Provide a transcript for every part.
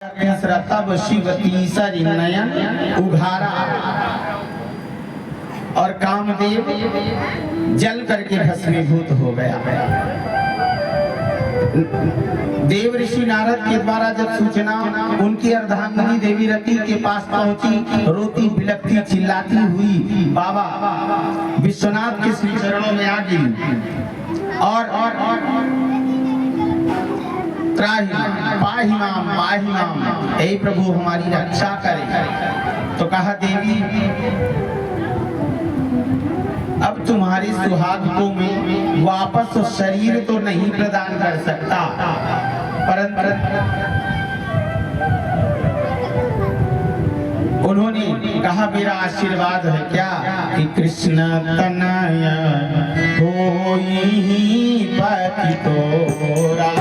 तब शिवती सरि नयन उघारा और कामदेव जल करके भस्मीभूत हो गया। देव ऋषि नारद के द्वारा जब सूचना उनकी अर्धांगिनी देवी रति के पास पहुंची, रोती बिलखती चिल्लाती हुई बाबा विश्वनाथ के श्री चरणों में आ गई और पाहिमाम हे प्रभु हमारी रक्षा करे। तो कहा देवी अब तुम्हारे सुहागों में वापस शरीर तो नहीं प्रदान कर सकता, परंतु उन्होंने कहा मेरा आशीर्वाद है क्या कि कृष्ण तनय होई पति तोरा,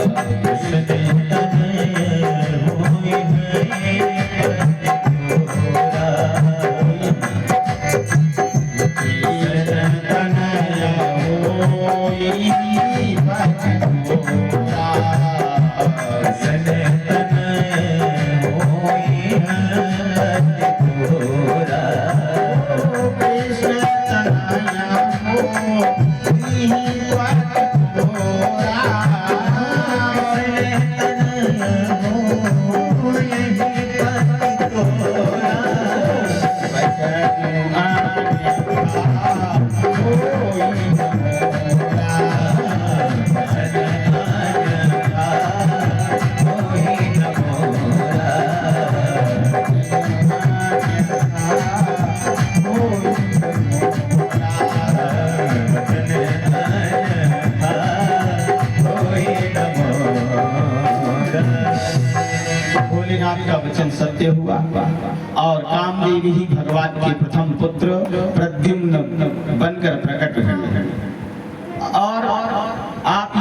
कृष्ण तनय होई का वचन सत्य हुआ और कामदेव ही भगवान के प्रथम पुत्र प्रद्युम्न बनकर प्रकट हुए। और आप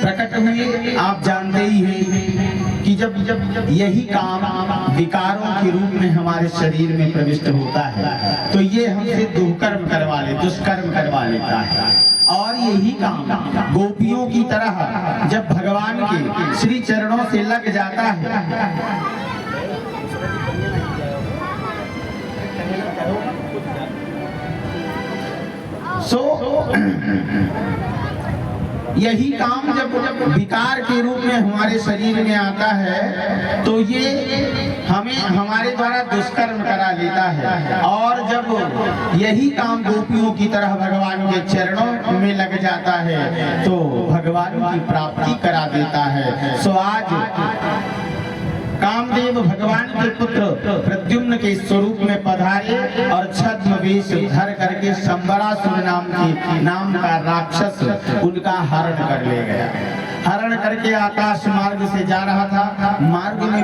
प्रकट हुए, आप जानते ही हैं कि जब यही काम विकारों के रूप में हमारे शरीर में प्रविष्ट होता है तो ये हमसे दुष्कर्म करवा लेता है। और यही काम गोपियों की तरह जब भगवान के श्री चरणों से लग जाता है यही काम जब विकार के रूप में हमारे शरीर में आता है तो ये हमें हमारे द्वारा दुष्कर्म करा लेता है। और जब यही काम गोपियों की तरह भगवान के चरणों में लग जाता है तो भगवान की प्राप्ति करा देता है। सो आज कामदेव भगवान के पुत्र प्रद्युम्न के स्वरूप में पधारे और छद्म वेश धर करके शंबरासुर नाम का राक्षस उनका हरण कर ले गया। हरण करके आकाश मार्ग से जा रहा था, मार्ग में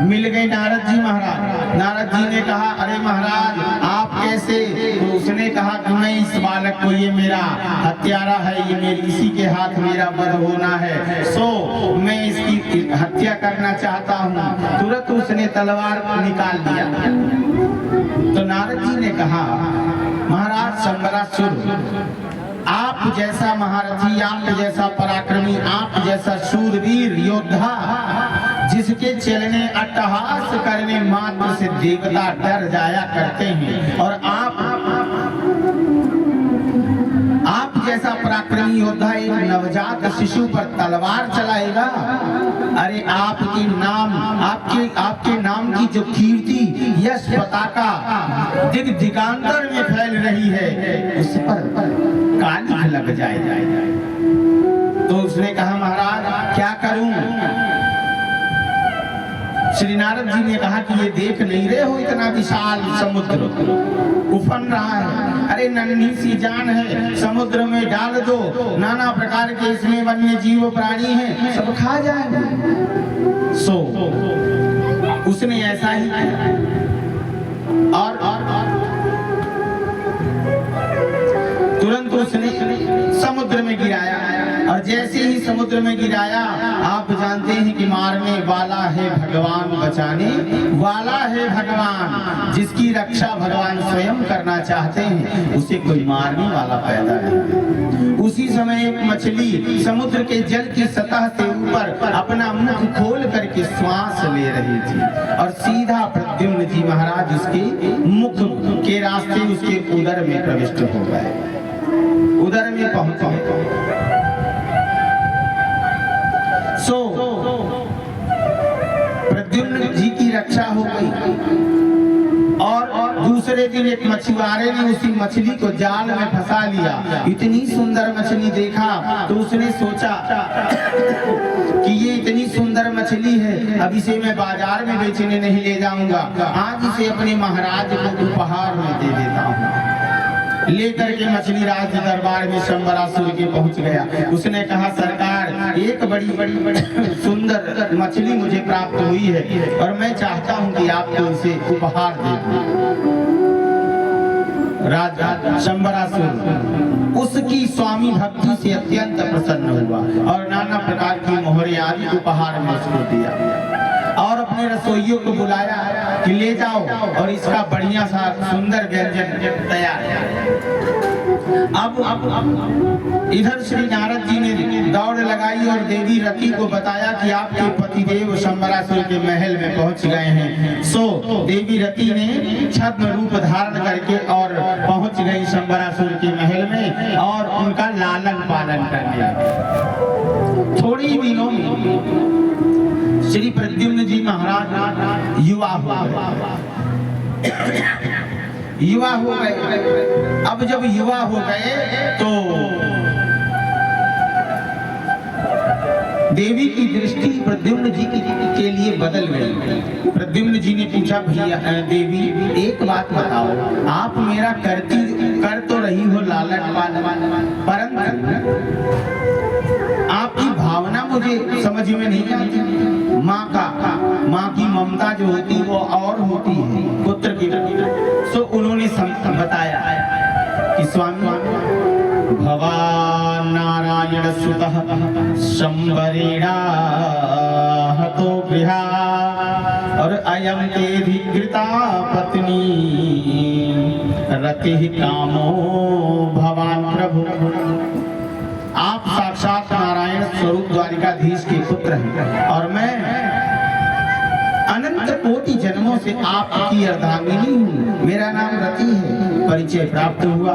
मिल गए नारद जी महाराज। नारद जी ने कहा अरे महाराज आप कैसे? तो उसने कहा कि मैं इस बालक को, ये मेरा हत्यारा है, ये इसी के हाथ मेरा वध होना है, सो मैं इसकी हत्या करना चाहता हूँ। तुरंत उसने तलवार निकाल दिया। तो नारद जी ने कहा महाराज शंबरासुर आप जैसा महारथी, आप जैसा पराक्रमी, आप जैसा शूरवीर योद्धा जिसके चलने अट्टहास करने मात्र से देवता डर जाया करते हैं, और आप जैसा पराक्रमी योद्धा एक नवजात शिशु पर तलवार चलाएगा? अरे आपके नाम की जो कीर्ति यश पताका दिगांतर में फैल रही है उस पर कालिख लग जाए। तो उसने कहा महाराज क्या करूं? श्री नारद जी ने कहा कि ये देख नहीं रहे हो इतना विशाल समुद्र उफन रहा है? अरे नन्ही सी जान है, समुद्र में डाल दो, नाना प्रकार के इसमें वन्य जीव प्राणी हैं, सब खा जाएंगे। सो उसने ऐसा ही किया और तुरंत उसने समुद्र में गिराया। और जैसे ही समुद्र में गिराया, आप जानते हैं कि मारने वाला है भगवान, बचाने वाला है भगवान। जिसकी रक्षा भगवान स्वयं करना चाहते हैं, उसे कोई मारने वाला पैदा नहीं। उसी समय एक मछली समुद्र के जल की सतह से ऊपर अपना मुख खोल करके श्वास ले रही थी और सीधा प्रद्युम्न जी महाराज उसके मुख के रास्ते उसके उदर में प्रविष्ट हो गए, उदर में पहुंच गए। प्रद्युम्न जी की रक्षा हो गई। और दूसरे दिन एक मछुआरे ने उसी मछली को जाल में फंसा लिया। इतनी सुंदर मछली देखा तो उसने सोचा कि ये इतनी सुंदर मछली है, अब इसे मैं बाजार में बेचने नहीं ले जाऊंगा, आज इसे अपने महाराज को उपहार में दे देता हूँ। लेकर के मछली राज दरबार में शंबरासुर के पहुंच गया। उसने कहा, सरकार, एक बड़ी सुंदर मछली मुझे प्राप्त हुई है और मैं चाहता हूं कि आपको इसे उपहार दे दूं। राजा शंबरासुर उसकी स्वामी भक्ति से अत्यंत प्रसन्न हुआ और नाना प्रकार की मोहरे आदि उपहार में उसको दिया और अपने रसोइयों को बुलाया कि ले जाओ और इसका बढ़िया सा सुंदर व्यंजन तैयार है। अब इधर श्री नारद जी ने दौड़ लगाई और देवी रति को बताया कि आपके पतिदेव शंबरासुर के महल में पहुंच गए हैं। सो देवी रति ने छद्म रूप धारण करके और पहुंच गई शंबरासुर के महल में और उनका लालन पालन करने लगी। थोड़ी दिनों में श्री प्रद्युम्न जी महाराज युवा हो गए। युवा हो गए। अब जब युवा हो गए तो देवी की दृष्टि प्रद्युम्न जी के लिए बदल गई। प्रद्युम्न जी ने पूछा, भैया देवी एक बात बताओ, आप मेरा कर तो रही हो लालन पालन, परंतु आपकी भावना मुझे समझ में नहीं आती। माँ की ममता जो होती वो और होती है पुत्र की। सो उन्होंने बताया कि स्वामी, भवान नारायण सुतः शंबरेणा हतो गृहा और अयं तेधिकृता पत्नी रतिः कामो भवान प्रभु। आप साक्षात नारायण स्वरूप द्वारिकाधीश के पुत्र हैं और मैं अनंत कोटि जन्मों से आपकी अर्धांगिनी हूँ। मेरा नाम रति है, परिचय प्राप्त हुआ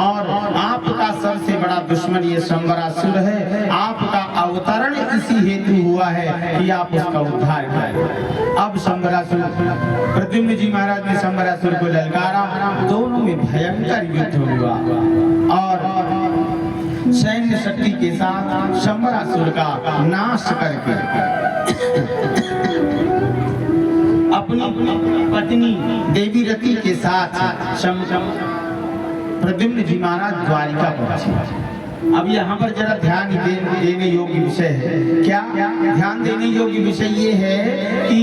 और आपका सबसे बड़ा दुश्मन ये शंबरासुर है। आपका अवतरण इसी हेतु हुआ है कि आप उसका उद्धार करें। अब शंबरासुर, प्रद्युम्न जी महाराज ने शंबरासुर को ललकारा, दोनों में भयंकर युद्ध हुआ और सैन्य शक्ति के साथ शंबरासुर का नाश करके अपनी पत्नी देवी रति के साथ प्रद्युम्न जी महाराज द्वारिका पहुंचे। अब यहाँ पर जरा ध्यान देने योग्य विषय है। क्या ध्यान देने योग्य विषय ये है कि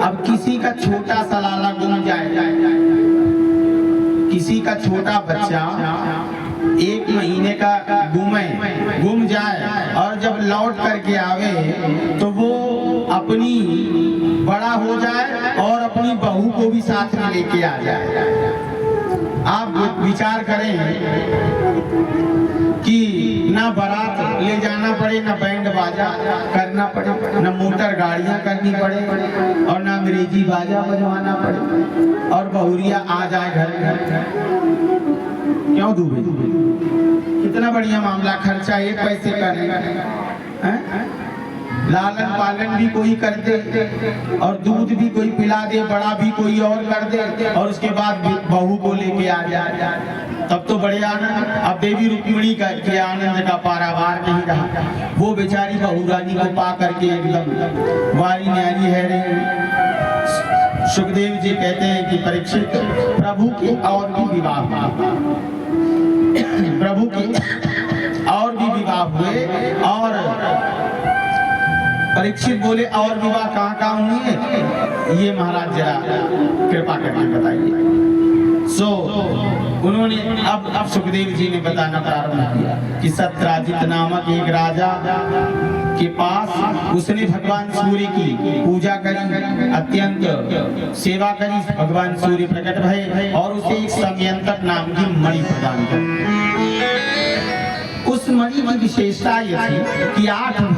अब किसी का छोटा सा लाला गुम जाए, किसी का छोटा बच्चा 1 महीने का गुम जाए और जब लौट करके आवे तो वो अपनी बड़ा हो जाए और अपनी बहू को भी साथ में लेके आ जाए। आप विचार करें कि ना बारात ले जाना पड़े, ना बैंड बाजा करना पड़े, ना मोटर गाड़ियां करनी पड़े और ना अंग्रेजी बाजा बजवाना पड़े और बहुरिया आ जाए घर में। क्यों दूबे? कितना बढ़िया मामला, खर्चा एक पैसे का नहीं, लालन पालन भी कोई कर दे और दूध भी कोई पिला दे, बड़ा भी कोई और कर दे और उसके बाद बहू को लेके आ जाए, तब तो बड़े आनंद। अब देवी रुक्मिणी के आनंद का पारावार नहीं रहा। वो बेचारी बहू रानी को पा करके एकदम वारी न्यारी है रही। सुखदेव जी कहते हैं कि परीक्षित, प्रभु के और भी विवाह प्रभु के और भी विवाह हुए और परीक्षित बोले, और विवाह कहाँ कहाँ हुई है, ये महाराज जरा कृपा करके बताइए। सो उन्होंने अब सुखदेव जी ने बताना प्रारंभ किया कि सत्राजित नामक एक राजा के पास उसने भगवान सूर्य की पूजा करी, अत्यंत सेवा करी। भगवान सूर्य प्रकट भये और उसे एक समयंतक नाम की मणि प्रदान की। उस मणि की विशेषता यह थी कि 8